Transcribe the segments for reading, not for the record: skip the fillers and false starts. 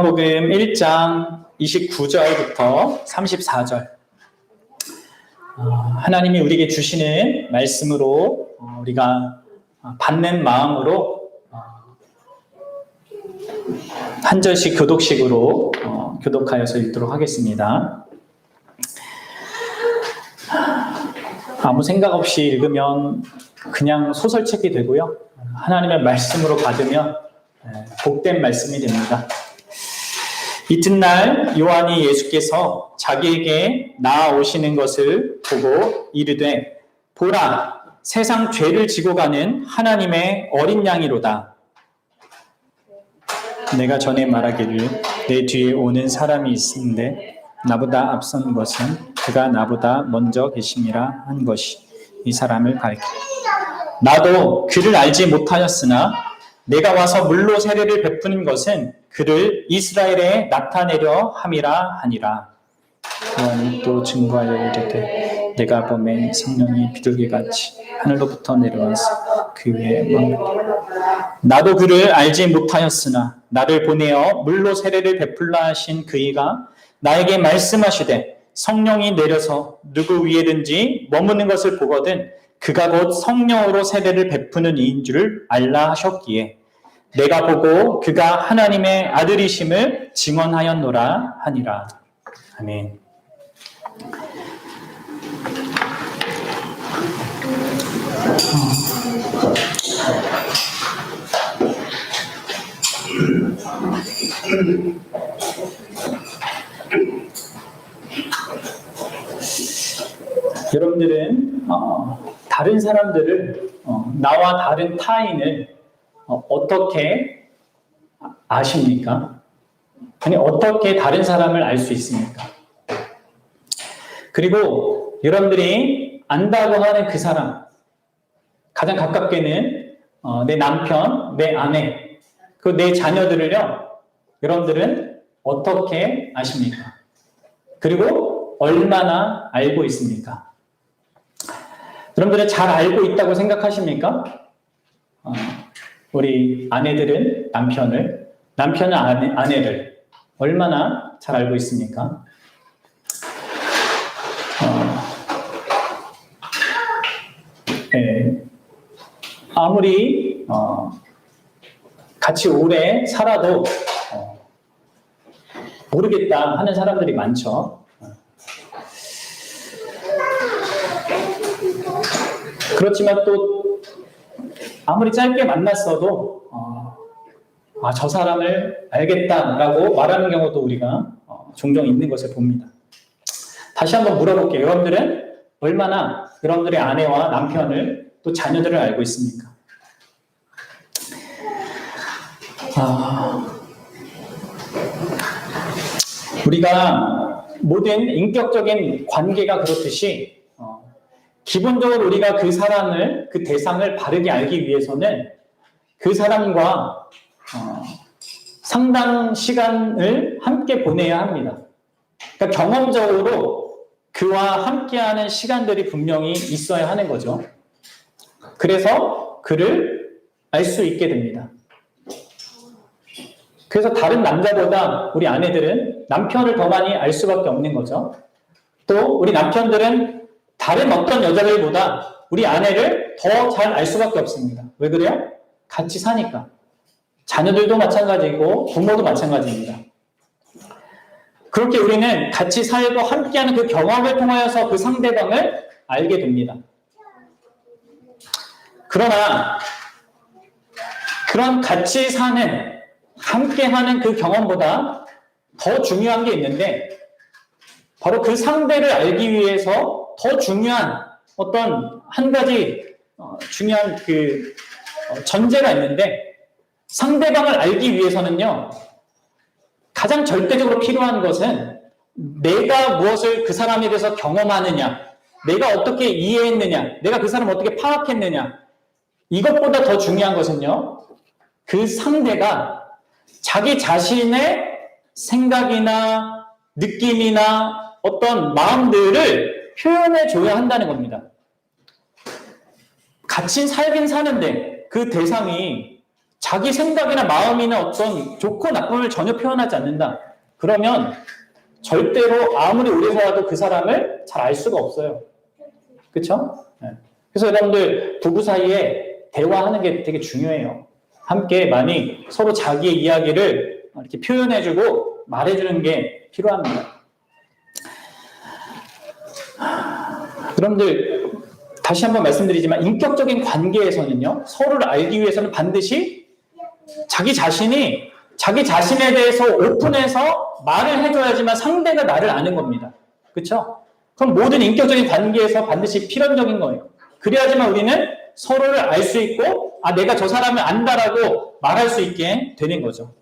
요한복음 1장 29절부터 34절. 하나님이 우리에게 주시는 말씀으로 우리가 받는 마음으로 한 절씩 교독식으로 교독하여서 읽도록 하겠습니다. 아무 생각 없이 읽으면 그냥 소설책이 되고요. 하나님의 말씀으로 받으면 복된 말씀이 됩니다. 이튿날 요한이 예수께서 자기에게 나아오시는 것을 보고 이르되 보라, 세상 죄를 지고 가는 하나님의 어린 양이로다. 내가 전에 말하기를 내 뒤에 오는 사람이 있는데 나보다 앞선 것은 그가 나보다 먼저 계심이라 한 것이 이 사람을 가리키라. 나도 그를 알지 못하였으나 내가 와서 물로 세례를 베푸는 것은 그를 이스라엘에 나타내려 함이라 하니라. 요한이 또 증거하여 이르되 내가 보매 성령이 비둘기같이 하늘로부터 내려와서 그 위에 멈추니라. 나도 그를 알지 못하였으나 나를 보내어 물로 세례를 베풀라 하신 그이가 나에게 말씀하시되 성령이 내려서 누구 위에든지 머무는 것을 보거든 그가 곧 성령으로 세례를 베푸는 이인 줄을 알라 하셨기에 내가 보고 그가 하나님의 아들이심을 증언하였노라 하니라. 아멘. 여러분들은 다른 사람들을 나와 다른 타인을 어떻게 아십니까? 아니 어떻게 다른 사람을 알 수 있습니까? 그리고 여러분들이 안다고 하는 그 사람, 가장 가깝게는 내 남편, 내 아내, 그 내 자녀들을요, 여러분들은 어떻게 아십니까? 그리고 얼마나 알고 있습니까? 여러분들은 잘 알고 있다고 생각하십니까? 우리 아내들은 남편은 아내를 얼마나 잘 알고 있습니까? 네. 아무리 같이 오래 살아도 모르겠다 하는 사람들이 많죠. 그렇지만 또 아무리 짧게 만났어도 저 사람을 알겠다라고 말하는 경우도 우리가 종종 있는 것을 봅니다. 다시 한번 물어볼게요. 여러분들은 얼마나 여러분들의 아내와 남편을 또 자녀들을 알고 있습니까? 우리가 모든 인격적인 관계가 그렇듯이 기본적으로 우리가 그 사람을, 그 대상을 바르게 알기 위해서는 그 사람과 상당 시간을 함께 보내야 합니다. 그러니까 경험적으로 그와 함께하는 시간들이 분명히 있어야 하는 거죠. 그래서 그를 알 수 있게 됩니다. 그래서 다른 남자보다 우리 아내들은 남편을 더 많이 알 수밖에 없는 거죠. 또 우리 남편들은 다른 어떤 여자들보다 우리 아내를 더 잘 알 수밖에 없습니다. 왜 그래요? 같이 사니까. 자녀들도 마찬가지고 부모도 마찬가지입니다. 그렇게 우리는 같이 살고 함께하는 그 경험을 통하여서 그 상대방을 알게 됩니다. 그러나 그런 같이 사는, 함께하는 그 경험보다 더 중요한 게 있는데 바로 그 상대를 알기 위해서 더 중요한 어떤 한 가지 중요한 그 전제가 있는데 상대방을 알기 위해서는요, 가장 절대적으로 필요한 것은 내가 무엇을 그 사람에 대해서 경험하느냐, 내가 어떻게 이해했느냐, 내가 그 사람을 어떻게 파악했느냐, 이것보다 더 중요한 것은요, 그 상대가 자기 자신의 생각이나 느낌이나 어떤 마음들을 표현해 줘야 한다는 겁니다. 같이 살긴 사는데 그 대상이 자기 생각이나 마음이나 어떤 좋고 나쁨을 전혀 표현하지 않는다. 그러면 절대로 아무리 오래 살아도 그 사람을 잘 알 수가 없어요. 그렇죠? 그래서 여러분들 부부 사이에 대화하는 게 되게 중요해요. 함께 많이 서로 자기의 이야기를 이렇게 표현해주고 말해주는 게 필요합니다. 여러분들 다시 한번 말씀드리지만 인격적인 관계에서는요, 서로를 알기 위해서는 반드시 자기 자신이 자기 자신에 대해서 오픈해서 말을 해줘야지만 상대가 나를 아는 겁니다. 그렇죠? 그럼 모든 인격적인 관계에서 반드시 필연적인 거예요. 그래야지만 우리는 서로를 알 수 있고, 아, 내가 저 사람을 안다라고 말할 수 있게 되는 거죠.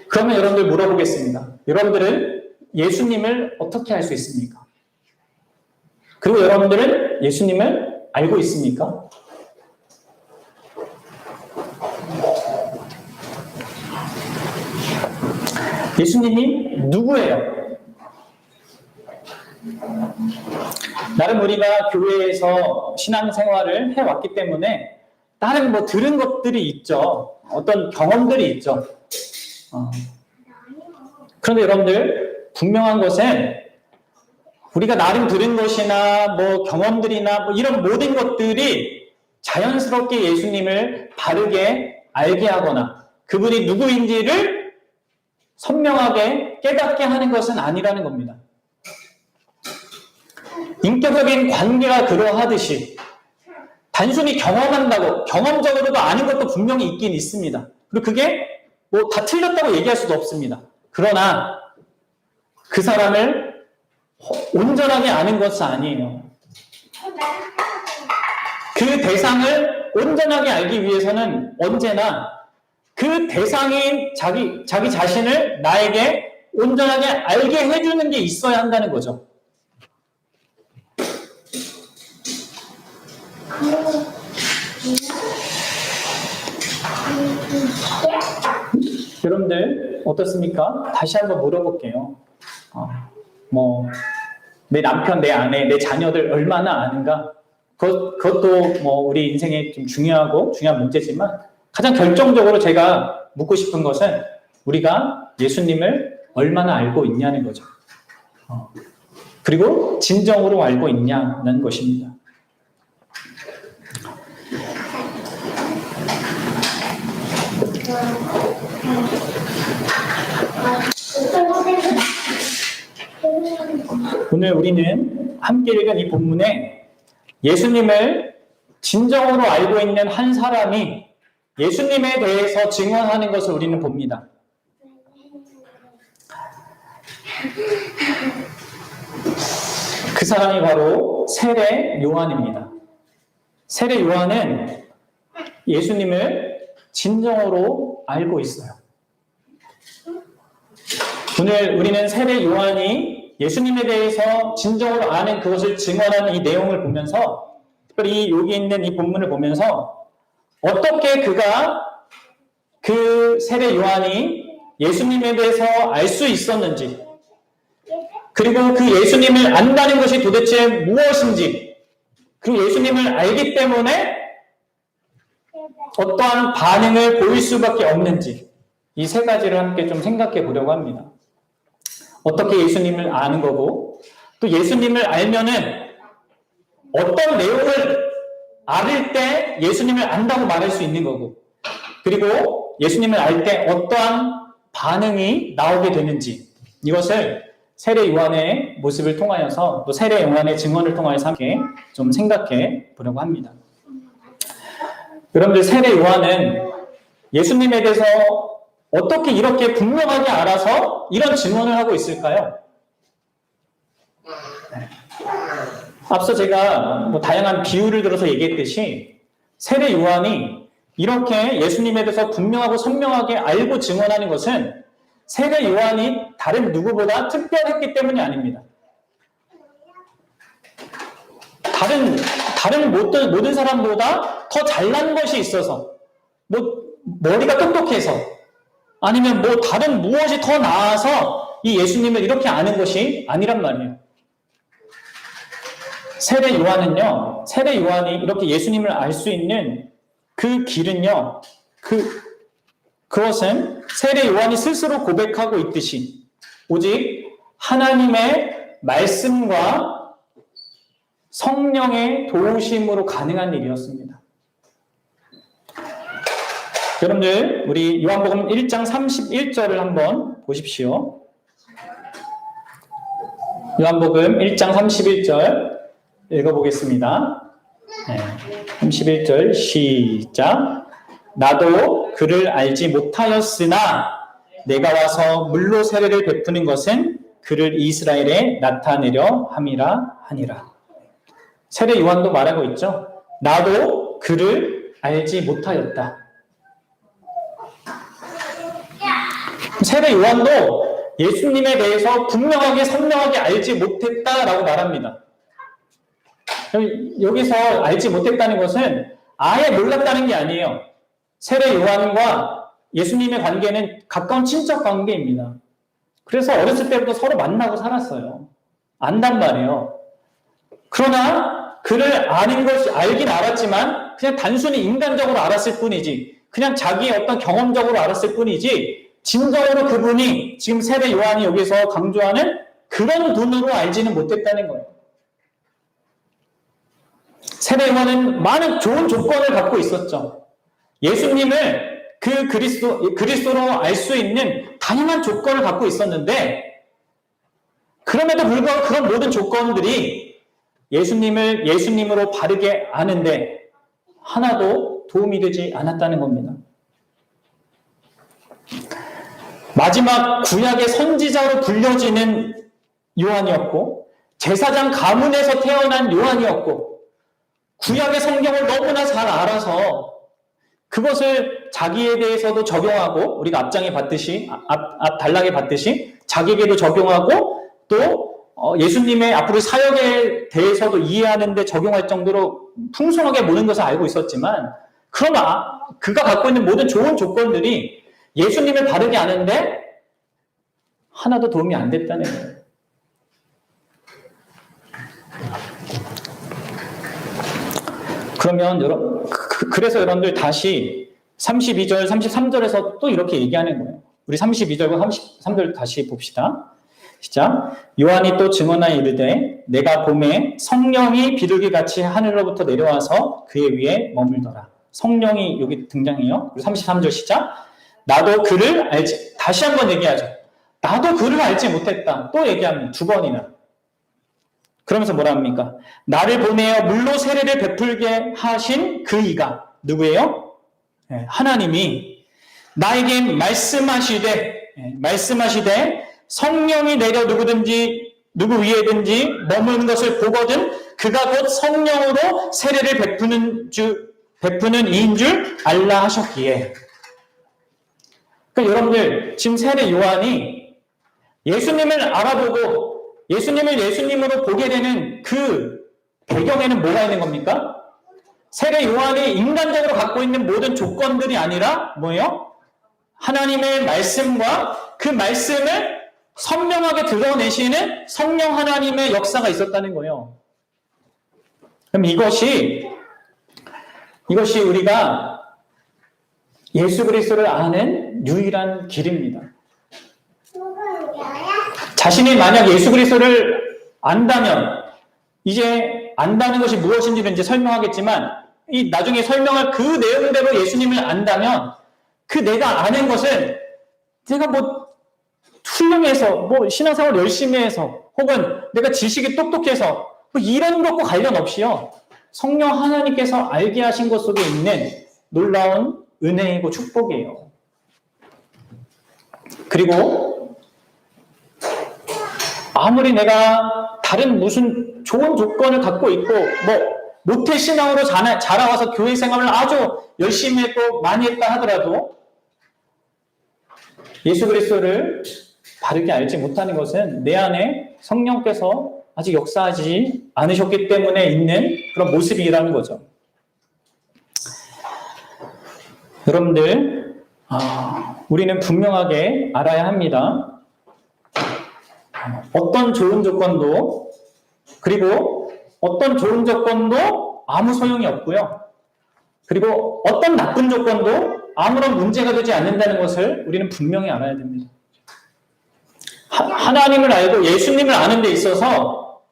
그러면 여러분들 물어보겠습니다. 여러분들은 예수님을 어떻게 알 수 있습니까? 그리고 여러분들은 예수님을 알고 있습니까? 예수님이 누구예요? 나름 우리가 교회에서 신앙생활을 해왔기 때문에 다른 뭐 들은 것들이 있죠. 어떤 경험들이 있죠. 그런데 여러분들 분명한 것은 우리가 나름 들은 것이나 뭐 경험들이나 뭐 이런 모든 것들이 자연스럽게 예수님을 바르게 알게 하거나 그분이 누구인지를 선명하게 깨닫게 하는 것은 아니라는 겁니다. 인격적인 관계가 그러하듯이 단순히 경험한다고 경험적으로도 아는 것도 분명히 있긴 있습니다. 그리고 그게 뭐 다 틀렸다고 얘기할 수도 없습니다. 그러나 그 사람을 온전하게 아는 것은 아니에요. 그 대상을 온전하게 알기 위해서는 언제나 그 대상인 자기 자신을 나에게 온전하게 알게 해주는 게 있어야 한다는 거죠. 여러분들 어떻습니까? 다시 한번 물어볼게요. 내 남편, 내 아내, 내 자녀들 얼마나 아는가? 그것도 뭐 우리 인생에 좀 중요한 문제지만 가장 결정적으로 제가 묻고 싶은 것은 우리가 예수님을 얼마나 알고 있냐는 거죠. 그리고 진정으로 알고 있냐는 것입니다. 오늘 우리는 함께 읽은 이 본문에 예수님을 진정으로 알고 있는 한 사람이 예수님에 대해서 증언하는 것을 우리는 봅니다. 그 사람이 바로 세례 요한입니다. 세례 요한은 예수님을 진정으로 알고 있어요. 오늘 우리는 세례 요한이 예수님에 대해서 진정으로 아는 그것을 증언하는 이 내용을 보면서, 특별히 여기 있는 이 본문을 보면서 어떻게 그 세례 요한이 예수님에 대해서 알 수 있었는지, 그리고 그 예수님을 안다는 것이 도대체 무엇인지, 그리고 예수님을 알기 때문에 어떠한 반응을 보일 수밖에 없는지, 이 세 가지를 함께 좀 생각해 보려고 합니다. 어떻게 예수님을 아는 거고, 또 예수님을 알면은 어떤 내용을 알을 때 예수님을 안다고 말할 수 있는 거고, 그리고 예수님을 알 때 어떠한 반응이 나오게 되는지, 이것을 세례 요한의 모습을 통하여서, 또 세례 요한의 증언을 통하여서 함께 좀 생각해 보려고 합니다. 여러분들, 세례 요한은 예수님에 대해서 어떻게 이렇게 분명하게 알아서 이런 증언을 하고 있을까요? 앞서 제가 다양한 비유를 들어서 얘기했듯이 세례 요한이 이렇게 예수님에 대해서 분명하고 선명하게 알고 증언하는 것은 세례 요한이 다른 누구보다 특별했기 때문이 아닙니다. 다른 모든 사람보다 더 잘난 것이 있어서, 머리가 똑똑해서, 아니면 다른 무엇이 더 나아서 이 예수님을 이렇게 아는 것이 아니란 말이에요. 세례 요한이 이렇게 예수님을 알 수 있는 그 길은요, 그것은 세례 요한이 스스로 고백하고 있듯이 오직 하나님의 말씀과 성령의 도우심으로 가능한 일이었습니다. 여러분들, 우리 요한복음 1장 31절을 한번 보십시오. 요한복음 1장 31절 읽어보겠습니다. 31절 시작. 나도 그를 알지 못하였으나 내가 와서 물로 세례를 베푸는 것은 그를 이스라엘에 나타내려 함이라 하니라. 세례 요한도 말하고 있죠. 나도 그를 알지 못하였다. 세례 요한도 예수님에 대해서 분명하게 선명하게 알지 못했다라고 말합니다. 여기서 알지 못했다는 것은 아예 몰랐다는 게 아니에요. 세례 요한과 예수님의 관계는 가까운 친척 관계입니다. 그래서 어렸을 때부터 서로 만나고 살았어요. 안단 말이에요. 그러나 그를 알긴 알았지만 그냥 단순히 인간적으로 알았을 뿐이지, 그냥 자기의 어떤 경험적으로 알았을 뿐이지, 진정으로 그분이 지금 세례 요한이 여기서 강조하는 그런 분으로 알지는 못했다는 거예요. 세례 요한은 많은 좋은 조건을 갖고 있었죠. 예수님을 그 그리스도로 알 수 있는 다양한 조건을 갖고 있었는데, 그럼에도 불구하고 그런 모든 조건들이 예수님을 예수님으로 바르게 아는데 하나도 도움이 되지 않았다는 겁니다. 마지막 구약의 선지자로 불려지는 요한이었고, 제사장 가문에서 태어난 요한이었고, 구약의 성경을 너무나 잘 알아서 그것을 자기에 대해서도 적용하고, 우리가 앞장에 봤듯이, 단락에 봤듯이 자기에게도 적용하고, 또 예수님의 앞으로 사역에 대해서도 이해하는 데 적용할 정도로 풍성하게 모든 것을 알고 있었지만, 그러나 그가 갖고 있는 모든 좋은 조건들이 예수님을 바르게 아는데 하나도 도움이 안 됐다는 거예요. 그러면 그래서 여러분들 다시 32절, 33절에서 또 이렇게 얘기하는 거예요. 우리 32절과 33절 다시 봅시다. 시작. 요한이 또 증언하여 이르되 내가 봄에 성령이 비둘기같이 하늘로부터 내려와서 그의 위에 머물더라. 성령이 여기 등장해요. 33절 시작. 나도 그를 알지, 다시 한번 얘기하죠. 나도 그를 알지 못했다. 또 얘기합니다. 두 번이나. 그러면서 뭐라 합니까? 나를 보내어 물로 세례를 베풀게 하신 그 이가 누구예요? 하나님이 나에게 말씀하시되 성령이 내려 누구 위에든지 머무는 것을 보거든 그가 곧 성령으로 세례를 베푸는 이인 줄 알라 하셨기에. 그러니까 여러분들, 지금 세례 요한이 예수님을 알아보고 예수님을 예수님으로 보게 되는 그 배경에는 뭐가 있는 겁니까? 세례 요한이 인간적으로 갖고 있는 모든 조건들이 아니라 뭐예요? 하나님의 말씀과 그 말씀을 선명하게 드러내시는 성령 하나님의 역사가 있었다는 거예요. 그럼 이것이 우리가 예수 그리스도를 아는 유일한 길입니다. 자신이 만약 예수 그리스도를 안다면, 이제 안다는 것이 무엇인지는 이제 설명하겠지만, 이 나중에 설명할 그 내용대로 예수님을 안다면, 그 내가 아는 것은 내가 훌륭해서, 신앙생활 열심히 해서, 혹은 내가 지식이 똑똑해서, 이런 것과 관련 없이요, 성령 하나님께서 알게 하신 것 속에 있는 놀라운 은혜이고 축복이에요. 그리고 아무리 내가 다른 무슨 좋은 조건을 갖고 있고 모태신앙으로 자라와서 교회 생활을 아주 열심히 했고 많이 했다 하더라도 예수 그리스도를 바르게 알지 못하는 것은 내 안에 성령께서 아직 역사하지 않으셨기 때문에 있는 그런 모습이라는 거죠. 여러분들, 우리는 분명하게 알아야 합니다. 어떤 좋은 조건도, 그리고 어떤 좋은 조건도 아무 소용이 없고요. 그리고 어떤 나쁜 조건도 아무런 문제가 되지 않는다는 것을 우리는 분명히 알아야 됩니다. 하나님을 알고 예수님을 아는 데 있어서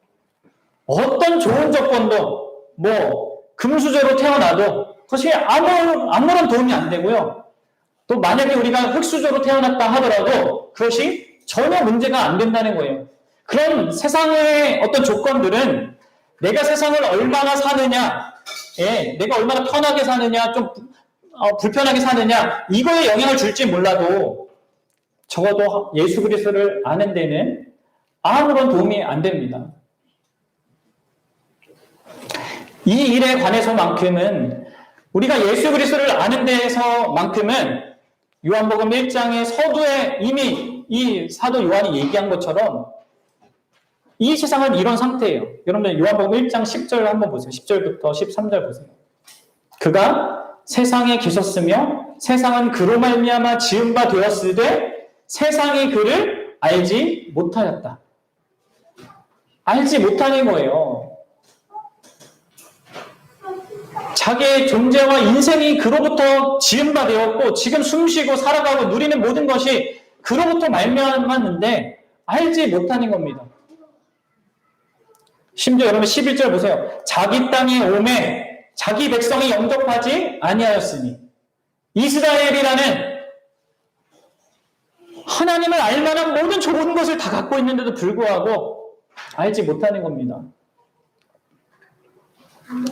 어떤 좋은 조건도 금수저로 태어나도 그것이 아무런 도움이 안 되고요. 또 만약에 우리가 흙수저로 태어났다 하더라도 그것이 전혀 문제가 안 된다는 거예요. 그런 세상의 어떤 조건들은 내가 세상을 얼마나 사느냐, 내가 얼마나 편하게 사느냐, 좀 불편하게 사느냐, 이거에 영향을 줄지 몰라도 적어도 예수 그리스도를 아는 데는 아무런 도움이 안 됩니다. 이 일에 관해서만큼은 우리가 예수 그리스도를 아는 데에서만큼은 요한복음 1장의 서두에 이미 이 사도 요한이 얘기한 것처럼 이 세상은 이런 상태예요. 여러분들 요한복음 1장 10절 한번 보세요. 10절부터 13절 보세요. 그가 세상에 계셨으며 세상은 그로 말미암아 지은 바 되었으되 세상이 그를 알지 못하였다. 알지 못하는 거예요. 자기의 존재와 인생이 그로부터 지은 바 되었고 지금 숨쉬고 살아가고 누리는 모든 것이 그로부터 말미암았는데 알지 못하는 겁니다. 심지어 여러분 11절 보세요. 자기 땅에 오매 자기 백성이 영접하지 아니하였으니 이스라엘이라는 하나님을 알만한 모든 좋은 것을 다 갖고 있는데도 불구하고 알지 못하는 겁니다.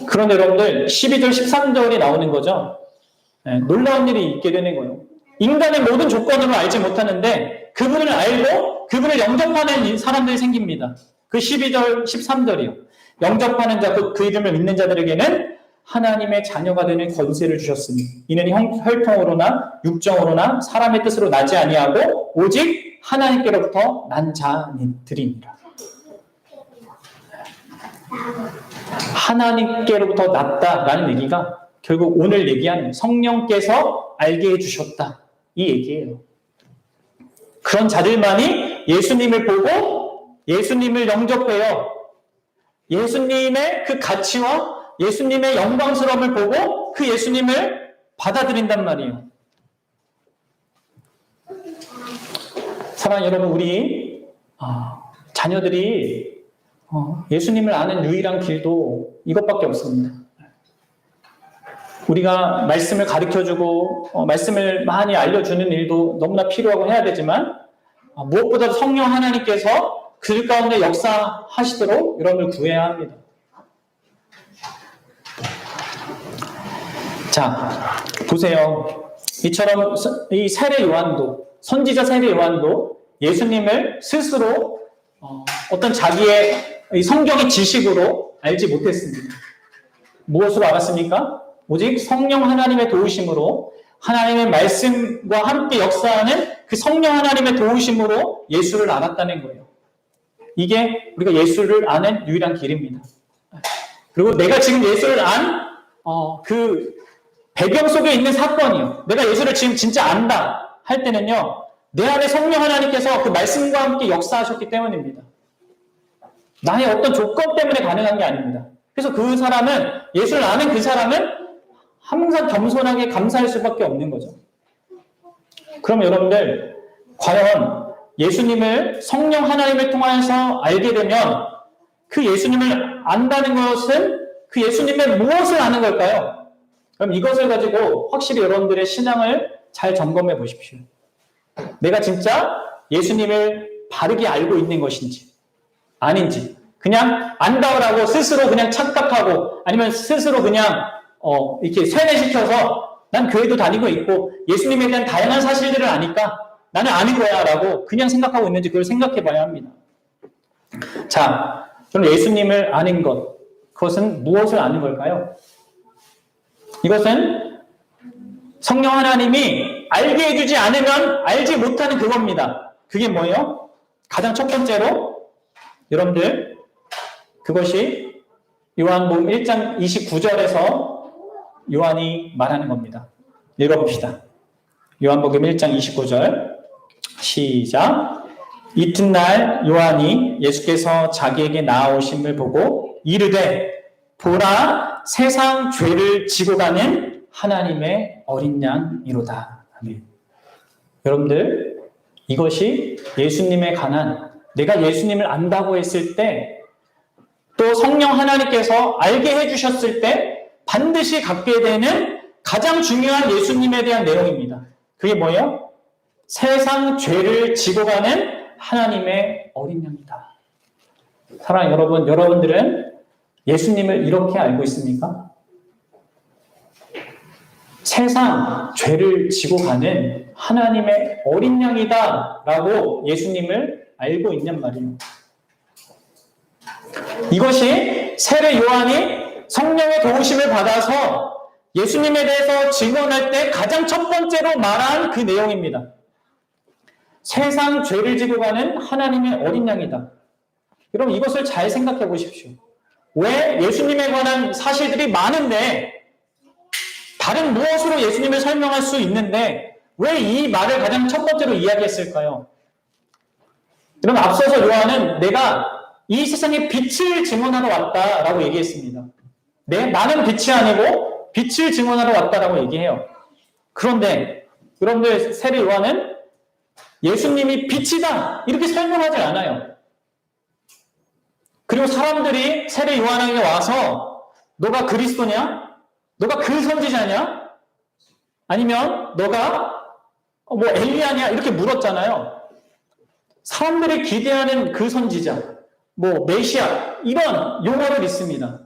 그런데 여러분들 12절 13절이 나오는 거죠. 놀라운 일이 있게 되는 거예요. 인간의 모든 조건으로 알지 못하는데 그분을 알고 그분을 영접하는 사람들이 생깁니다. 그 12절 13절이요. 영접하는 자, 그 이름을 믿는 자들에게는 하나님의 자녀가 되는 권세를 주셨으니 이는 혈통으로나 육정으로나 사람의 뜻으로 나지 아니하고 오직 하나님께로부터 난 자들이니라. 하나님께로부터 났다라는 얘기가 결국 오늘 얘기하는 성령께서 알게 해주셨다 이 얘기예요. 그런 자들만이 예수님을 보고 예수님을 영접해요. 예수님의 그 가치와 예수님의 영광스러움을 보고 그 예수님을 받아들인단 말이에요. 사랑하는 여러분, 우리 자녀들이 예수님을 아는 유일한 길도 이것밖에 없습니다. 우리가 말씀을 가르쳐주고 말씀을 많이 알려주는 일도 너무나 필요하고 해야 되지만 무엇보다 성령 하나님께서 그 가운데 역사하시도록 여러분을 구해야 합니다. 자, 보세요. 이처럼 이 세례 요한도, 선지자 세례 요한도 예수님을 스스로 어떤 자기의 성경의 지식으로 알지 못했습니다. 무엇으로 알았습니까? 오직 성령 하나님의 도우심으로 하나님의 말씀과 함께 역사하는 그 성령 하나님의 도우심으로 예수를 알았다는 거예요. 이게 우리가 예수를 아는 유일한 길입니다. 그리고 내가 지금 예수를 그 배경 속에 있는 사건이요. 내가 예수를 지금 진짜 안다 할 때는요. 내 안에 성령 하나님께서 그 말씀과 함께 역사하셨기 때문입니다. 나의 어떤 조건 때문에 가능한 게 아닙니다. 그래서 그 사람은, 예수를 아는 그 사람은 항상 겸손하게 감사할 수밖에 없는 거죠. 그럼 여러분들, 과연 예수님을 성령 하나님을 통해서 알게 되면 그 예수님을 안다는 것은 그 예수님의 무엇을 아는 걸까요? 그럼 이것을 가지고 확실히 여러분들의 신앙을 잘 점검해 보십시오. 내가 진짜 예수님을 바르게 알고 있는 것인지 아닌지, 그냥 안다라고 스스로 그냥 착각하고 아니면 스스로 그냥 이렇게 세뇌시켜서 난 교회도 다니고 있고 예수님에 대한 다양한 사실들을 아니까 나는 아는 거야 라고 그냥 생각하고 있는지 그걸 생각해 봐야 합니다. 자, 그럼 예수님을 아는 것, 그것은 무엇을 아는 걸까요? 이것은 성령 하나님이 알게 해주지 않으면 알지 못하는 그겁니다. 그게 뭐예요? 가장 첫 번째로 여러분들, 그것이 요한복음 1장 29절에서 요한이 말하는 겁니다. 읽어봅시다. 요한복음 1장 29절 시작. 이튿날 요한이 예수께서 자기에게 나아오심을 보고 이르되 보라 세상 죄를 지고 가는 하나님의 어린 양이로다. 아멘. 여러분들, 이것이 예수님에 관한, 내가 예수님을 안다고 했을 때, 또 성령 하나님께서 알게 해주셨을 때 반드시 갖게 되는 가장 중요한 예수님에 대한 내용입니다. 그게 뭐예요? 세상 죄를 지고 가는 하나님의 어린 양이다. 사랑하는 여러분, 여러분들은 예수님을 이렇게 알고 있습니까? 세상 죄를 지고 가는 하나님의 어린 양이다 라고 예수님을 알고 있냔 말이에요. 이것이 세례 요한이 성령의 도우심을 받아서 예수님에 대해서 증언할 때 가장 첫 번째로 말한 그 내용입니다. 세상 죄를 지고 가는 하나님의 어린 양이다. 여러분, 이것을 잘 생각해 보십시오. 왜 예수님에 관한 사실들이 많은데, 다른 무엇으로 예수님을 설명할 수 있는데 왜 이 말을 가장 첫 번째로 이야기했을까요? 여러분, 앞서서 요한은 내가 이 세상에 빛을 증언하러 왔다라고 얘기했습니다. 네, 나는 빛이 아니고 빛을 증언하러 왔다라고 얘기해요. 그런데 여러분들, 세례 요한은 예수님이 빛이다 이렇게 설명하지 않아요. 그리고 사람들이 세례 요한에게 와서 너가 그리스도냐? 너가 그 선지자냐? 아니면 너가 뭐 엘리야냐? 이렇게 물었잖아요. 사람들이 기대하는 그 선지자, 뭐 메시아, 이런 용어를 있습니다.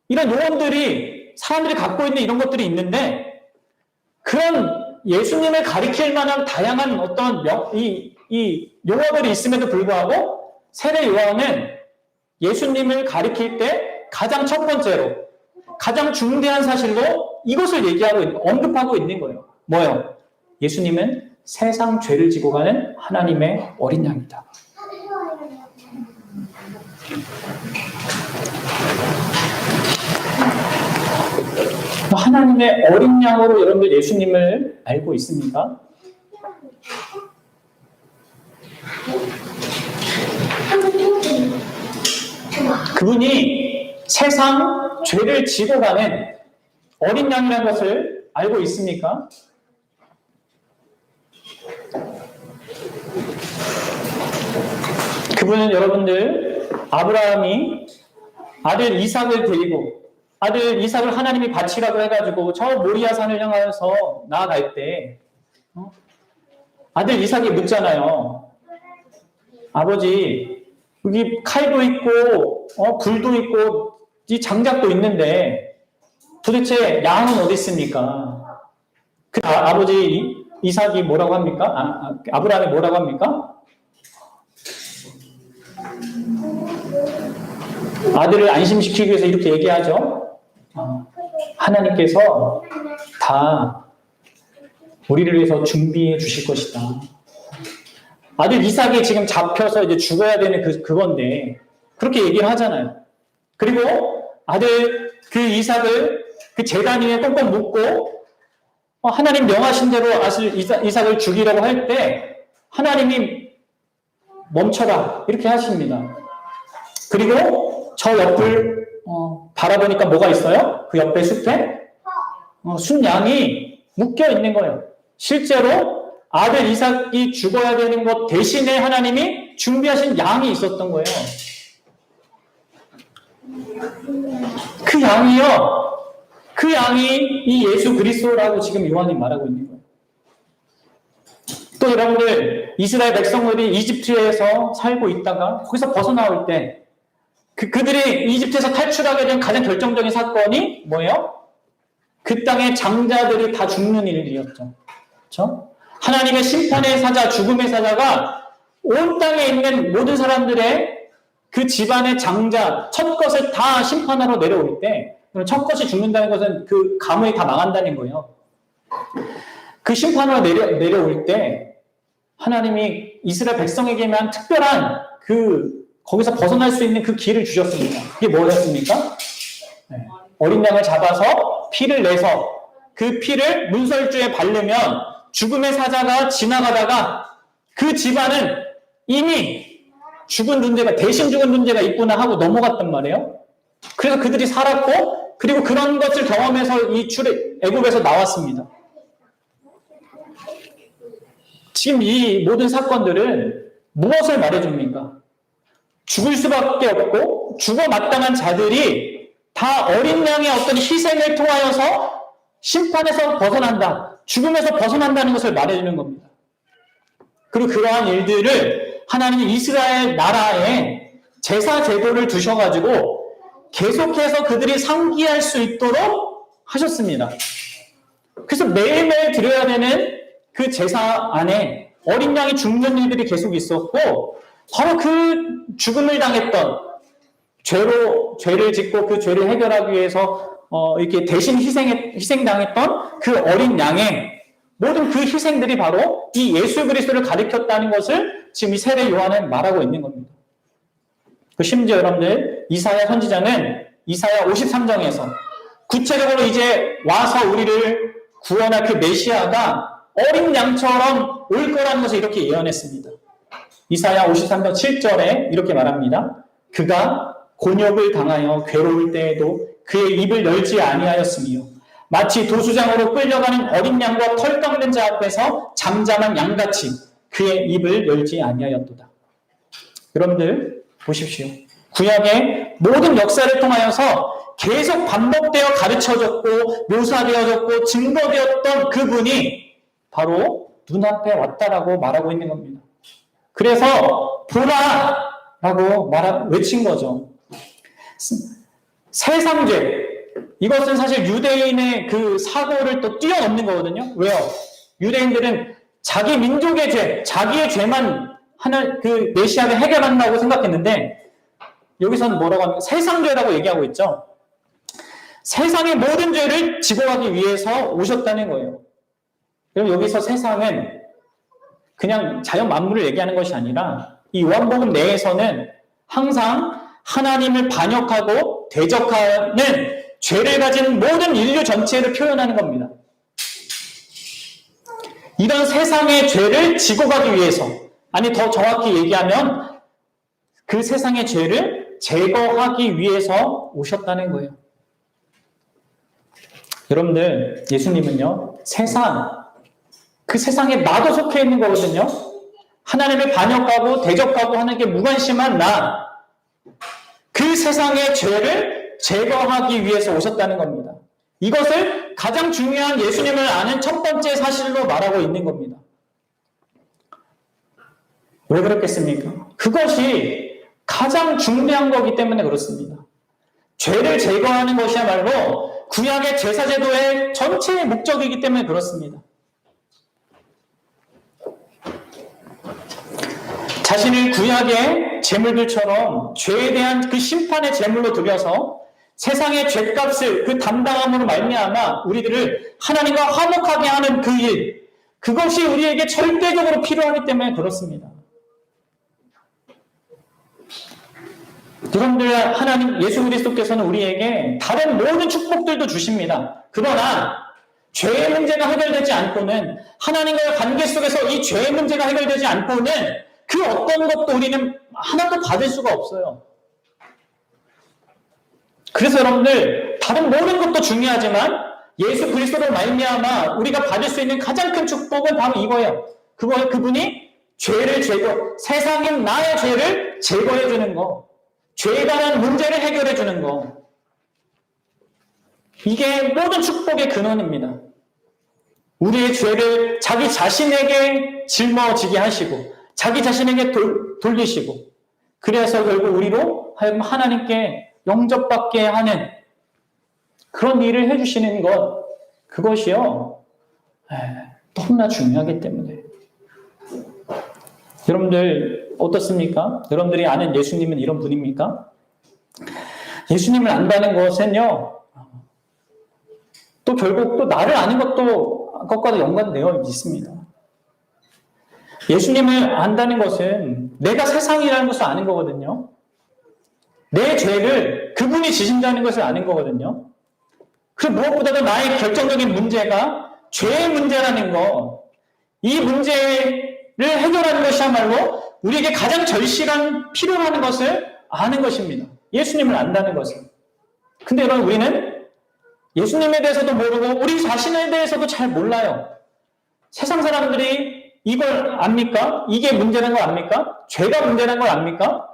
이런 용어들이 사람들이 갖고 있는 이런 것들이 있는데, 그런 예수님을 가리킬 만한 다양한 어떤 이 용어들이 있음에도 불구하고 세례 요한은 예수님을 가리킬 때 가장 첫 번째로, 가장 중대한 사실로 이것을 언급하고 있는 거예요. 뭐요? 예수님은 세상 죄를 지고 가는 하나님의 어린 양이다. 하나님의 어린 양으로 여러분들 예수님을 알고 있습니까? 그분이 세상 죄를 지고 가는 어린 양이라는 것을 알고 있습니까? 그분은 여러분들, 아브라함이 아들 이삭을 데리고, 아들 이삭을 하나님이 바치라고 해가지고 저 모리아 산을 향하여서 나아갈 때 아들 이삭이 묻잖아요. 아버지, 여기 칼도 있고 불도 있고 이 장작도 있는데 도대체 양은 어디 있습니까? 그 아버지 이삭이 뭐라고 합니까? 아브라함이 뭐라고 합니까? 아들을 안심시키기 위해서 이렇게 얘기하죠. 하나님께서 다 우리를 위해서 준비해 주실 것이다. 아들 이삭이 지금 잡혀서 이제 죽어야 되는 그건데 그렇게 얘기를 하잖아요. 그리고 아들 그 이삭을 그 제단 위에 꽁꽁 묶고 하나님 명하신 대로 아들 이삭을 죽이려고 할 때 하나님이 멈춰라 이렇게 하십니다. 그리고 저 옆을 바라보니까 뭐가 있어요? 그 옆에 숲에 순양이 묶여 있는 거예요. 실제로 아들 이삭이 죽어야 되는 것 대신에 하나님이 준비하신 양이 있었던 거예요. 그 양이요. 그 양이 이 예수 그리스도라고 지금 요한이 말하고 있는 거예요. 또 여러분들, 이스라엘 백성들이 이집트에서 살고 있다가 거기서 벗어나올 때 그들이 이집트에서 탈출하게 된 가장 결정적인 사건이 뭐예요? 그 땅의 장자들이 다 죽는 일이었죠. 그렇죠? 하나님의 심판의 사자, 죽음의 사자가 온 땅에 있는 모든 사람들의 그 집안의 장자, 첫 것을 다 심판하러 내려올 때, 첫 것이 죽는다는 것은 그 가문이 다 망한다는 거예요. 그 심판으로 내려올 때 하나님이 이스라엘 백성에게만 특별한 거기서 벗어날 수 있는 그 길을 주셨습니다. 그게 뭐였습니까? 네. 어린 양을 잡아서 피를 내서 그 피를 문설주에 바르면 죽음의 사자가 지나가다가 그 집안은 이미 대신 죽은 존재가 있구나 하고 넘어갔단 말이에요. 그래서 그들이 살았고 그리고 그런 것을 경험해서 애굽에서 나왔습니다. 지금 이 모든 사건들은 무엇을 말해줍니까? 죽을 수밖에 없고 죽어 마땅한 자들이 다 어린 양의 어떤 희생을 통하여서 심판에서 벗어난다, 죽음에서 벗어난다는 것을 말해주는 겁니다. 그리고 그러한 일들을 하나님이 이스라엘 나라에 제사 제도를 두셔가지고 계속해서 그들이 상기할 수 있도록 하셨습니다. 그래서 매일매일 드려야 되는 그 제사 안에 어린 양이 죽는 일들이 계속 있었고, 바로 그 죽음을 당했던, 죄를 짓고 그 죄를 해결하기 위해서 이렇게 대신 희생당했던 그 어린 양의 모든 그 희생들이 바로 이 예수 그리스도를 가리켰다는 것을 지금 이 세례 요한은 말하고 있는 겁니다. 심지어 여러분들, 이사야 선지자는 이사야 53장에서 구체적으로 이제 와서 우리를 구원할 그 메시아가 어린 양처럼 올 거라는 것을 이렇게 예언했습니다. 이사야 53장 7절에 이렇게 말합니다. 그가 곤욕을 당하여 괴로울 때에도 그의 입을 열지 아니하였으며 마치 도수장으로 끌려가는 어린 양과 털 깎는 자 앞에서 잠잠한 양같이 그의 입을 열지 아니하였도다. 여러분들 보십시오. 구약의 모든 역사를 통하여서 계속 반복되어 가르쳐졌고 묘사되어졌고 증거되었던 그분이 바로 눈앞에 왔다라고 말하고 있는 겁니다. 그래서 보라! 라고 외친 거죠. 세상죄. 이것은 사실 유대인의 그 사고를 또 뛰어넘는 거거든요. 왜요? 유대인들은 자기 민족의 죄, 자기의 죄만 그 메시아를 해결한다고 생각했는데, 여기서는 뭐라고 하면 세상죄라고 얘기하고 있죠. 세상의 모든 죄를 지고 가기 위해서 오셨다는 거예요. 그럼 여기서 세상은 그냥 자연 만물을 얘기하는 것이 아니라 이 요한복음 내에서는 항상 하나님을 반역하고 대적하는 죄를 가진 모든 인류 전체를 표현하는 겁니다. 이런 세상의 죄를 지고 가기 위해서, 아니 더 정확히 얘기하면 그 세상의 죄를 제거하기 위해서 오셨다는 거예요. 여러분들, 예수님은요, 그 세상에 나도 속해 있는 거거든요. 하나님을 반역하고 대적하고 하는 게 무관심한 그 세상의 죄를 제거하기 위해서 오셨다는 겁니다. 이것을 가장 중요한 예수님을 아는 첫 번째 사실로 말하고 있는 겁니다. 왜 그렇겠습니까? 그것이 가장 중대한 거기 때문에 그렇습니다. 죄를 제거하는 것이야말로 구약의 제사제도의 전체의 목적이기 때문에 그렇습니다. 자신을 구약의 제물들처럼 죄에 대한 그 심판의 제물로 드려서 세상의 죄값을 그 담당함으로 말미암아 우리들을 하나님과 화목하게 하는 그 일, 그것이 우리에게 절대적으로 필요하기 때문에 그렇습니다. 여러분들, 하나님 예수 그리스도께서는 우리에게 다른 모든 축복들도 주십니다. 그러나 죄의 문제가 해결되지 않고는, 하나님과의 관계 속에서 이 죄의 문제가 해결되지 않고는 그 어떤 것도 우리는 하나도 받을 수가 없어요. 그래서 여러분들, 다른 모든 것도 중요하지만 예수 그리스도로 말미암아 우리가 받을 수 있는 가장 큰 축복은 바로 이거예요. 그분이 죄를 세상인 나의 죄를 제거해 주는 거, 죄에 관한 문제를 해결해 주는 거, 이게 모든 축복의 근원입니다. 우리의 죄를 자기 자신에게 짊어지게 하시고 자기 자신에게 돌리시고, 그래서 결국 우리로 하여금 하나님께 영접받게 하는 그런 일을 해주시는 것, 그것이요 너무나 중요하기 때문에. 여러분들 어떻습니까? 여러분들이 아는 예수님은 이런 분입니까? 예수님을 안다는 것은요, 또 결국 또 나를 아는 것과도 연관되어 있습니다. 예수님을 안다는 것은 내가 세상이라는 것을 아는 거거든요. 내 죄를 그분이 지신다는 것을 아는 거거든요. 그리고 무엇보다도 나의 결정적인 문제가 죄의 문제라는 거, 이 문제를 해결하는 것이야말로 우리에게 가장 절실한 필요로 하는 것을 아는 것입니다. 예수님을 안다는 것은. 근데 여러분, 우리는 예수님에 대해서도 모르고 우리 자신에 대해서도 잘 몰라요. 세상 사람들이 이걸 압니까? 이게 문제라는 걸 압니까? 죄가 문제라는 걸 압니까?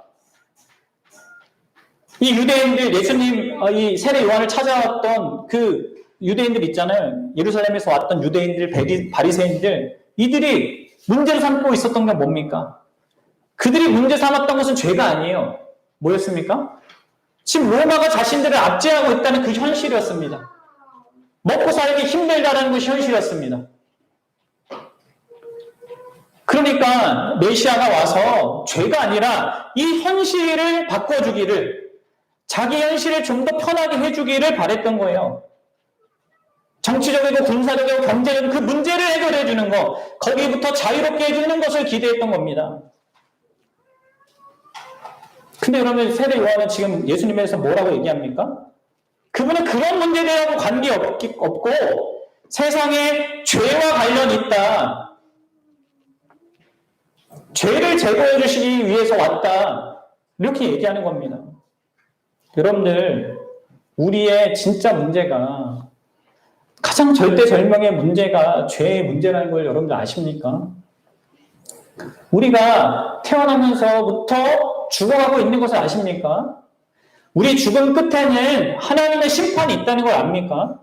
이 유대인들, 예수님, 이 세례 요한을 찾아왔던 그 유대인들 있잖아요. 예루살렘에서 왔던 유대인들, 바리새인들, 이들이 문제를 삼고 있었던 게 뭡니까? 그들이 문제 삼았던 것은 죄가 아니에요. 뭐였습니까? 지금 로마가 자신들을 압제하고 있다는 그 현실이었습니다. 먹고 살기 힘들다는 것이 현실이었습니다. 그러니까 메시아가 와서 죄가 아니라 이 현실을 바꿔주기를, 자기 현실을 좀 더 편하게 해주기를 바랬던 거예요. 정치적이고 군사적이고 경제적인 그 문제를 해결해 주는 거, 거기부터 자유롭게 해주는 것을 기대했던 겁니다. 근데 그러면 세례 요한은 지금 예수님에 대해서 뭐라고 얘기합니까? 그분은 그런 문제들하고 관계없고 세상에 죄와 관련이 있다. 죄를 제거해 주시기 위해서 왔다. 이렇게 얘기하는 겁니다. 여러분들, 우리의 진짜 문제가, 가장 절대절명의 문제가 죄의 문제라는 걸 여러분들 아십니까? 우리가 태어나면서부터 죽어가고 있는 것을 아십니까? 우리 죽음 끝에는 하나님의 심판이 있다는 걸 압니까?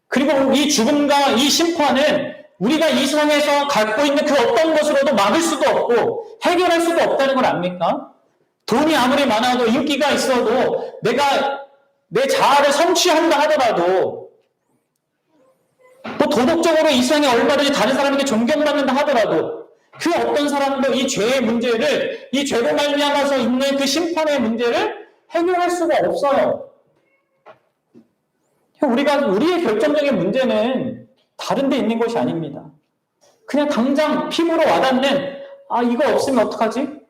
그리고 이 죽음과 이 심판은 우리가 이 세상에서 갖고 있는 그 어떤 것으로도 막을 수도 없고 해결할 수도 없다는 걸 압니까? 돈이 아무리 많아도 인기가 있어도 내가 내 자아를 성취한다 하더라도 또 도덕적으로 이 세상에 얼마든지 다른 사람에게 존경받는다 하더라도 그 어떤 사람도 이 죄의 문제를, 이 죄로 말미암아서 있는 그 심판의 문제를 해결할 수가 없어요. 우리의 결정적인 문제는 다른 데 있는 것이 아닙니다. 그냥 당장 피부로 와닿는, 이거 없으면 어떡하지?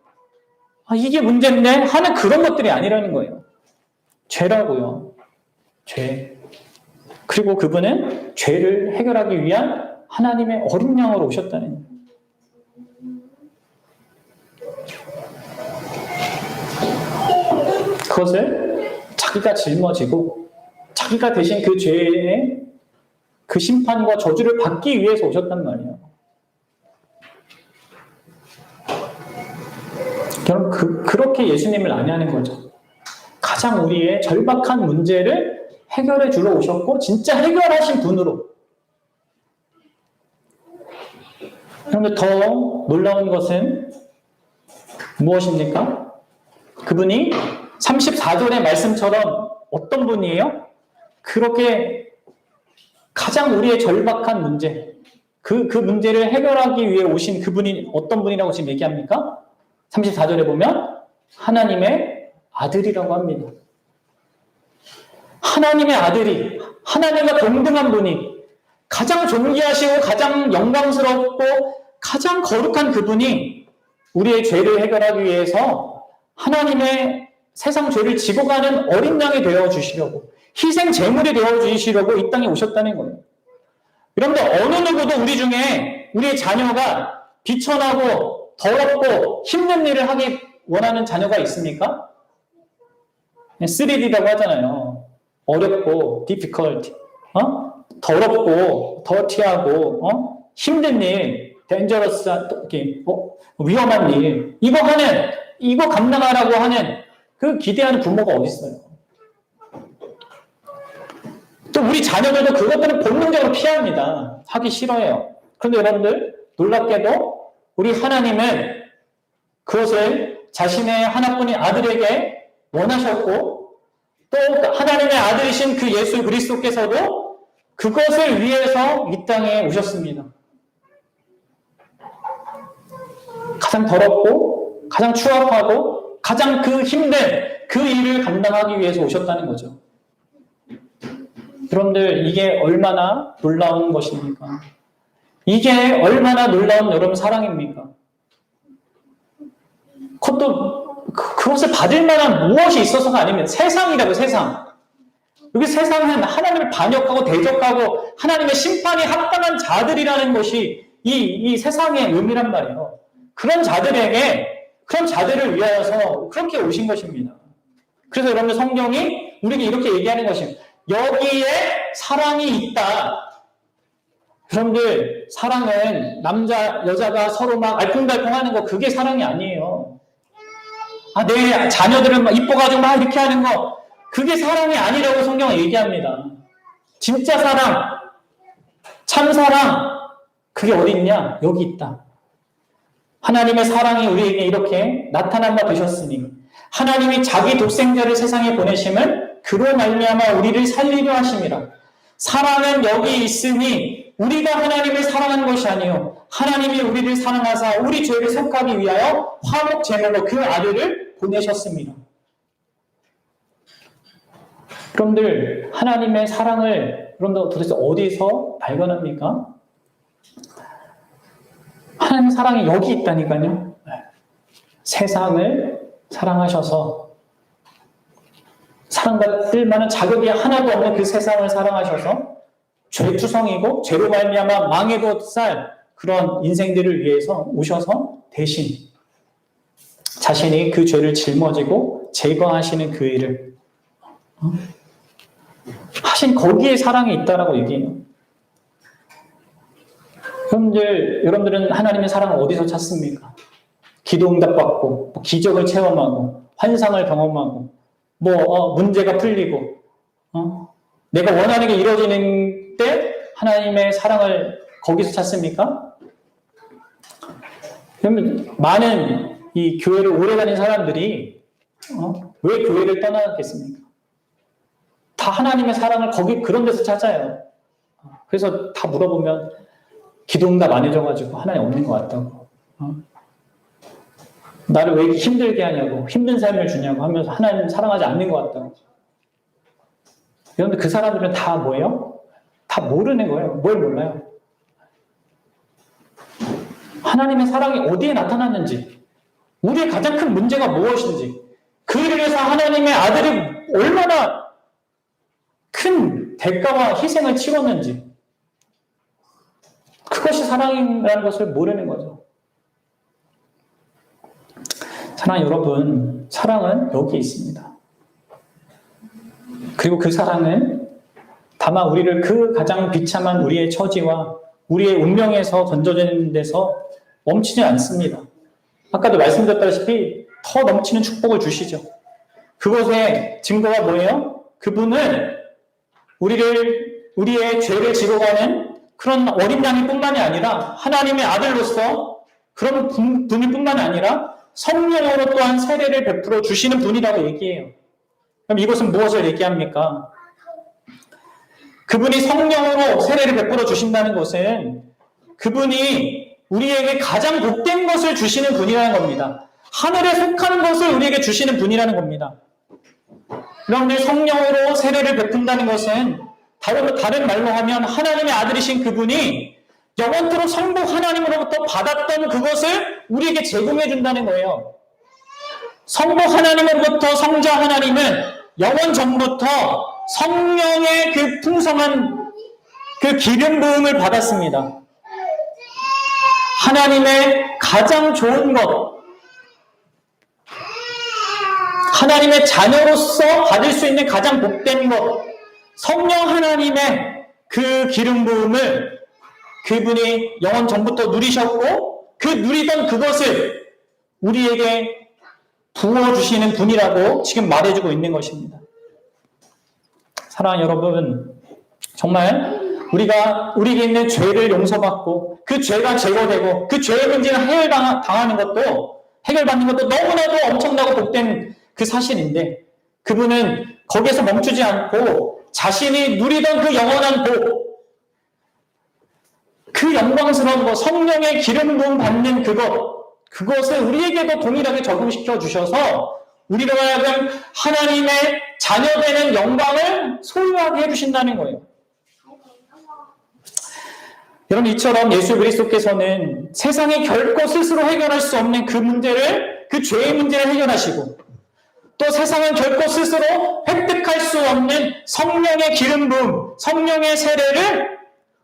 이게 문제인데 하는 그런 것들이 아니라는 거예요. 죄라고요. 죄. 그리고 그분은 죄를 해결하기 위한 하나님의 어린 양으로 오셨다는 거예요. 그것을 자기가 짊어지고 자기가 대신 그 죄의 그 심판과 저주를 받기 위해서 오셨단 말이에요. 여러분, 그렇게 예수님을 안내하는 거죠. 가장 우리의 절박한 문제를 해결해 주러 오셨고 진짜 해결하신 분으로. 그런데 더 놀라운 것은 무엇입니까? 그분이 34절의 말씀처럼 어떤 분이에요? 그렇게 가장 우리의 절박한 문제, 그 문제를 해결하기 위해 오신 그분이 어떤 분이라고 지금 얘기합니까? 34절에 보면 하나님의 아들이라고 합니다. 하나님의 아들이, 하나님과 동등한 분이, 가장 존귀하시고 가장 영광스럽고 가장 거룩한 그분이 우리의 죄를 해결하기 위해서 하나님의 세상 죄를 지고 가는 어린 양이 되어주시려고, 희생 제물이 되어주시려고 이 땅에 오셨다는 거예요. 여러분들, 어느 누구도 우리 중에 우리의 자녀가 비천하고 더럽고 힘든 일을 하기 원하는 자녀가 있습니까? 3D라고 하잖아요. 어렵고 difficult, 더럽고 더티하고 힘든 일, dangerous, 위험한 일, 이거 감당하라고 하는 그 기대하는 부모가 어디 있어요? 또 우리 자녀들도 그것들은 본능적으로 피합니다. 하기 싫어해요. 그런데 여러분들, 놀랍게도 우리 하나님은 그것을 자신의 하나뿐인 아들에게 원하셨고, 또 하나님의 아들이신 그 예수 그리스도께서도 그것을 위해서 이 땅에 오셨습니다. 가장 더럽고 가장 추악하고 가장 그 힘든 그 일을 감당하기 위해서 오셨다는 거죠. 여러분들, 이게 얼마나 놀라운 것입니까? 이게 얼마나 놀라운 여러분 사랑입니까? 그것을 받을 만한 무엇이 있어서가 아니면 세상이라고, 세상. 여기 세상은 하나님을 반역하고 대적하고 하나님의 심판이 합당한 자들이라는 것이 이 세상의 의미란 말이에요. 그런 자들을 위하여서 그렇게 오신 것입니다. 그래서 여러분들, 성경이 우리에게 이렇게 얘기하는 것입니다. 여기에 사랑이 있다. 여러분들, 사랑은 남자, 여자가 서로 막 알콩달콩 하는 거, 그게 사랑이 아니에요. 내 자녀들을 막 이뻐가지고 막 이렇게 하는 거, 그게 사랑이 아니라고 성경은 얘기합니다. 진짜 사랑, 참 사랑, 그게 어디 있냐? 여기 있다. 하나님의 사랑이 우리에게 이렇게 나타난 바 되셨으니, 하나님이 자기 독생자를 세상에 보내심은 그로 말미암아 우리를 살리려 하심이라. 사랑은 여기 있으니 우리가 하나님을 사랑한 것이 아니요 하나님이 우리를 사랑하사 우리 죄를 속하기 위하여 화목 제물로 그 아들을 보내셨습니다. 여러분들, 하나님의 사랑을 여러분들 도대체 어디서 발견합니까? 하나님의 사랑이 여기 있다니까요. 세상을 사랑하셔서 사랑받을 만한 자격이 하나도 없는 그 세상을 사랑하셔서 죄투성이고 죄로 말미암아 망해도 살 그런 인생들을 위해서 오셔서 대신 자신이 그 죄를 짊어지고 제거하시는 그 일을 하신 거기에 사랑이 있다라고 얘기해요. 여러분들은 하나님의 사랑을 어디서 찾습니까? 기도 응답받고, 기적을 체험하고, 환상을 경험하고, 문제가 풀리고, 내가 원하는 게 이루어지는 때 하나님의 사랑을 거기서 찾습니까? 그러면 많은 이 교회를 오래 다닌 사람들이 왜 교회를 떠나겠습니까? 다 하나님의 사랑을 그런 데서 찾아요. 그래서 다 물어보면 기도 응답 안 해줘가지고 하나님 없는 것 같다고. 나를 왜 이렇게 힘들게 하냐고, 힘든 삶을 주냐고 하면서 하나님 사랑하지 않는 것 같다고. 그런데 그 사람들은 다 뭐예요? 다 모르는 거예요. 뭘 몰라요? 하나님의 사랑이 어디에 나타났는지, 우리의 가장 큰 문제가 무엇인지, 그 일을 위해서 하나님의 아들이 얼마나 큰 대가와 희생을 치렀는지, 그것이 사랑이라는 것을 모르는 거죠. 사랑 여러분, 사랑은 여기 있습니다. 그리고 그 사랑은 다만 우리를 그 가장 비참한 우리의 처지와 우리의 운명에서 건져지는 데서 멈추지 않습니다. 아까도 말씀드렸다시피 더 넘치는 축복을 주시죠. 그것의 증거가 뭐예요? 그분은 우리의 죄를 지고 가는 그런 어린 양이 뿐만이 아니라 하나님의 아들로서 그런 분이 뿐만이 아니라 성령으로 또한 세례를 베풀어 주시는 분이라고 얘기해요. 그럼 이것은 무엇을 얘기합니까? 그분이 성령으로 세례를 베풀어 주신다는 것은 그분이 우리에게 가장 복된 것을 주시는 분이라는 겁니다. 하늘에 속한 것을 우리에게 주시는 분이라는 겁니다. 그런데 성령으로 세례를 베푼다는 것은 다른 말로 하면 하나님의 아들이신 그분이 영원토록 성부 하나님으로부터 받았던 그것을 우리에게 제공해 준다는 거예요. 성부 하나님으로부터 성자 하나님은 영원 전부터 성령의 그 풍성한 그 기름 부음을 받았습니다. 하나님의 가장 좋은 것, 하나님의 자녀로서 받을 수 있는 가장 복된 것, 성령 하나님의 그 기름 부음을 그분이 영원 전부터 누리셨고 그 누리던 그것을 우리에게 부어주시는 분이라고 지금 말해주고 있는 것입니다. 사랑하는 여러분, 정말 우리에게 있는 죄를 용서받고 그 죄가 제거되고 그 죄의 문제를 해결받는 것도 너무나도 엄청나고 복된 그 사실인데 그분은 거기에서 멈추지 않고 자신이 누리던 그 영원한 복, 그 영광스러운 것, 성령의 기름 부음 받는 그것을 우리에게도 동일하게 적용시켜 주셔서 우리로 하여금 하나님의 자녀되는 영광을 소유하게 해주신다는 거예요. 여러분, 이처럼 예수 그리스도께서는 세상이 결코 스스로 해결할 수 없는 그 죄의 문제를 해결하시고 또 세상은 결코 스스로 획득할 수 없는 성령의 기름 부음, 성령의 세례를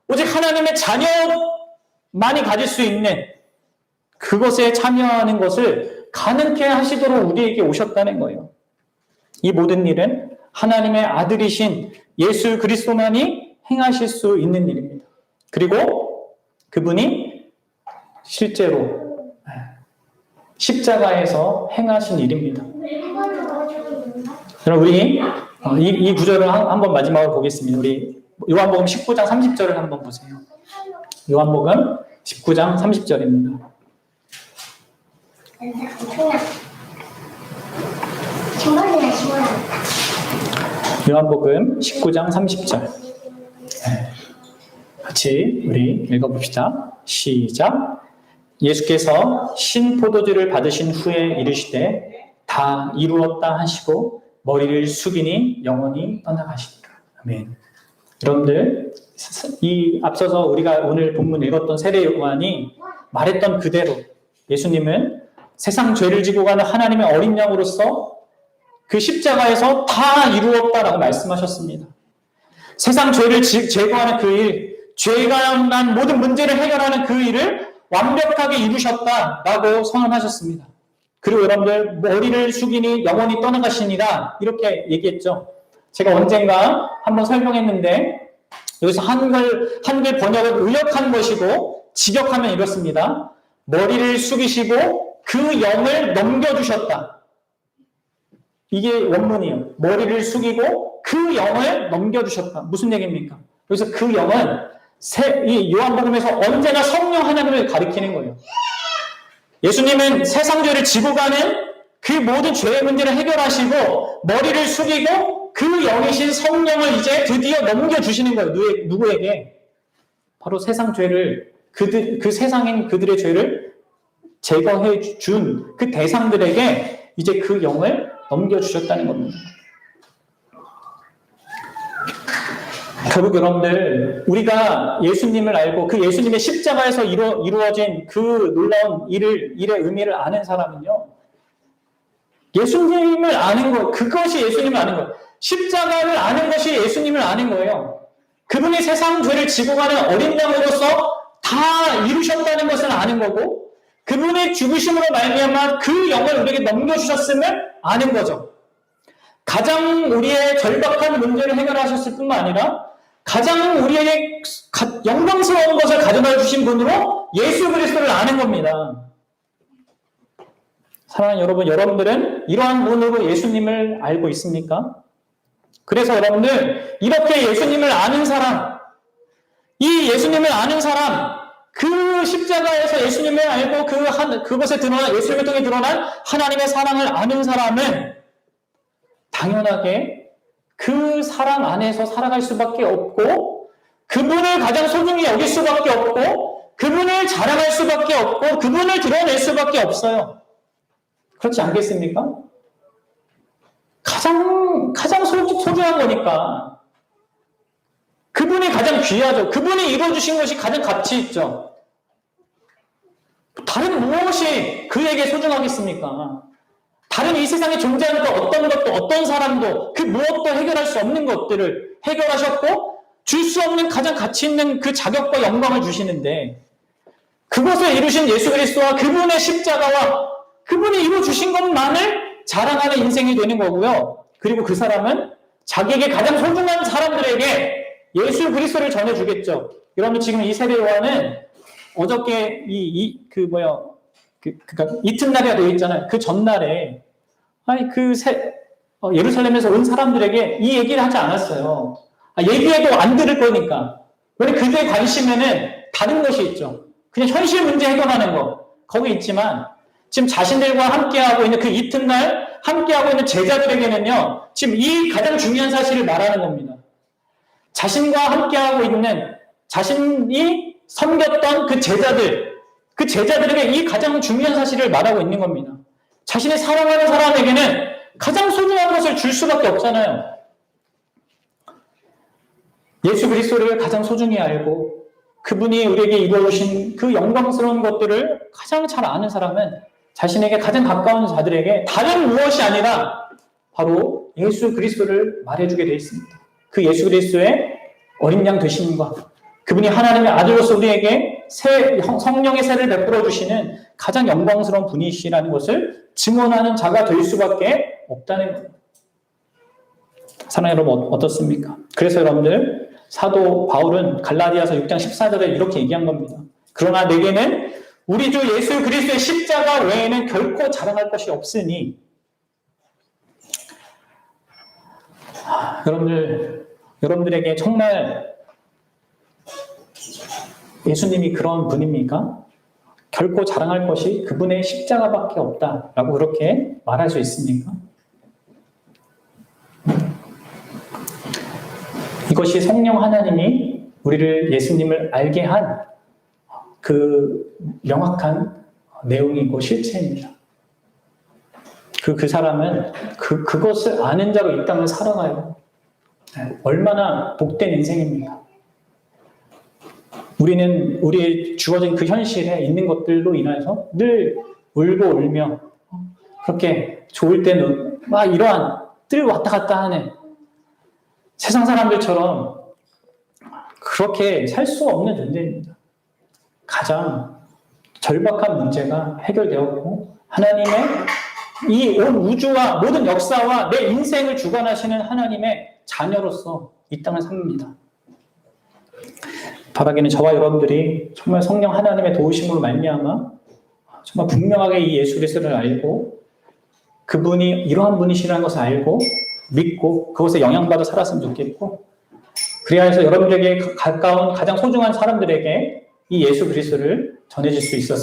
오직 하나님의 자녀만이 가질 수 있는 그것에 참여하는 것을 가능케 하시도록 우리에게 오셨다는 거예요. 이 모든 일은 하나님의 아들이신 예수 그리스도만이 행하실 수 있는 일입니다. 그리고 그분이 실제로 십자가에서 행하신 일입니다. 그럼 우리 이 구절을 한번 마지막으로 보겠습니다. 우리 요한복음 19장 30절을 한번 보세요. 요한복음 19장 30절입니다. 요한복음 19장 30절. 같이 우리 읽어봅시다. 시작. 예수께서 신 포도주를 받으신 후에 이르시되 다 이루었다 하시고 머리를 숙이니 영원히 떠나가시니라. 아멘. 여러분들, 이 앞서서 우리가 오늘 본문 읽었던 세례 요한이 말했던 그대로 예수님은 세상 죄를 지고 가는 하나님의 어린 양으로서 그 십자가에서 다 이루었다라고 말씀하셨습니다. 세상 죄를 제거하는 그 일, 죄가 난 모든 문제를 해결하는 그 일을 완벽하게 이루셨다라고 선언하셨습니다. 그리고 여러분들, 머리를 숙이니 영원히 떠나가시니라 이렇게 얘기했죠. 제가 언젠가 한번 설명했는데 여기서 한글 번역을 의역한 것이고 직역하면 이렇습니다. 머리를 숙이시고 그 영을 넘겨주셨다. 이게 원문이에요. 머리를 숙이고 그 영을 넘겨주셨다. 무슨 얘기입니까? 여기서 그 영은 이 요한복음에서 언제나 성령 하나님을 가리키는 거예요. 예수님은 세상 죄를 지고 가는 그 모든 죄의 문제를 해결하시고 머리를 숙이고 그 영이신 성령을 이제 드디어 넘겨주시는 거예요. 누구에게? 바로 세상 죄를 그 세상인 그들의 죄를 제거해 준 그 대상들에게 이제 그 영을 넘겨주셨다는 겁니다. 결국 여러분들, 우리가 예수님을 알고 그 예수님의 십자가에서 이루어진 그 놀라운 일의 의미를 아는 사람은요, 예수님을 아는 것, 그것이 예수님을 아는 거예요. 십자가를 아는 것이 예수님을 아는 거예요. 그분이 세상 죄를 지고 가는 어린 양으로서 다 이루셨다는 것을 아는 거고, 그분의 죽으심으로 말미암아 그 영을 우리에게 넘겨주셨음을 아는 거죠. 가장 우리의 절박한 문제를 해결하셨을 뿐만 아니라 가장 우리에게 영광스러운 것을 가져다 주신 분으로 예수 그리스도를 아는 겁니다. 사랑하는 여러분, 여러분들은 이러한 분으로 예수님을 알고 있습니까? 그래서 여러분들, 이렇게 예수님을 아는 사람, 이 예수님을 아는 사람, 그 십자가에서 예수님을 알고 그것에 드러난, 예수님을 통해 드러난 하나님의 사랑을 아는 사람은 당연하게 그 사랑 안에서 살아갈 수밖에 없고, 그분을 가장 소중히 여길 수밖에 없고, 그분을 자랑할 수밖에 없고, 그분을 드러낼 수밖에 없어요. 그렇지 않겠습니까? 가장 소중한 거니까. 그분이 가장 귀하죠. 그분이 이루어주신 것이 가장 가치 있죠. 다른 무엇이 그에게 소중하겠습니까? 다른 이 세상에 존재하는 그 어떤 것도, 어떤 사람도 그 무엇도 해결할 수 없는 것들을 해결하셨고, 줄 수 없는 가장 가치 있는 그 자격과 영광을 주시는데, 그것을 이루신 예수 그리스도와 그분의 십자가와 그분이 이루어주신 것만을 자랑하는 인생이 되는 거고요. 그리고 그 사람은 자기에게 가장 소중한 사람들에게 예수 그리스도를 전해주겠죠. 여러분, 지금 이 세례 요한은 어저께 이튿날이라 되어 있잖아요. 그 전날에 예루살렘에서 온 사람들에게 이 얘기를 하지 않았어요. 얘기해도 안 들을 거니까. 왜 그들의 관심에는 다른 것이 있죠. 그냥 현실 문제 해결하는 거 거기 있지만, 지금 자신들과 함께하고 있는 그 이튿날 함께하고 있는 제자들에게는요, 지금 이 가장 중요한 사실을 말하는 겁니다. 자신과 함께하고 있는, 자신이 섬겼던 그 제자들에게 이 가장 중요한 사실을 말하고 있는 겁니다. 자신의 사랑하는 사람에게는 가장 소중한 것을 줄 수밖에 없잖아요. 예수 그리스도를 가장 소중히 알고 그분이 우리에게 이루어주신 그 영광스러운 것들을 가장 잘 아는 사람은 자신에게 가장 가까운 자들에게 다른 무엇이 아니라 바로 예수 그리스도를 말해주게 되어 있습니다. 그 예수 그리스도의 어린 양 되심과 그분이 하나님의 아들로서 우리에게 성령의 세를 베풀어 주시는 가장 영광스러운 분이시라는 것을 증언하는 자가 될 수밖에 없다는 겁니다. 사랑하는 여러분 어떻습니까? 그래서 여러분들 사도 바울은 갈라디아서 6장 14절에 이렇게 얘기한 겁니다. 그러나 내게는 우리 주 예수 그리스도의 십자가 외에는 결코 자랑할 것이 없으니 여러분들에게 정말 예수님이 그런 분입니까? 결코 자랑할 것이 그분의 십자가밖에 없다라고 그렇게 말할 수 있습니까? 이것이 성령 하나님이 우리를 예수님을 알게 한 그 명확한 내용이고 실체입니다. 그 사람은 그것을 아는 자로 이 땅을 살아가요. 얼마나 복된 인생입니까? 우리는 우리의 주어진 그 현실에 있는 것들로 인해서 늘 울고 울며 그렇게 좋을 때는 막 이러한 늘 왔다 갔다 하는 세상 사람들처럼 그렇게 살 수 없는 존재입니다. 가장 절박한 문제가 해결되었고 하나님의 이 온 우주와 모든 역사와 내 인생을 주관하시는 하나님의 자녀로서 이 땅을 삽니다. 바라기는 저와 여러분들이 정말 성령 하나님의 도우심으로 말미암아 정말 분명하게 이 예수 그리스도를 알고 그분이 이러한 분이시라는 것을 알고 믿고 그것에 영향받아 살았으면 좋겠고 그래야 해서 여러분들에게 가까운 가장 소중한 사람들에게 이 예수 그리스도를 전해질 수 있었습니다.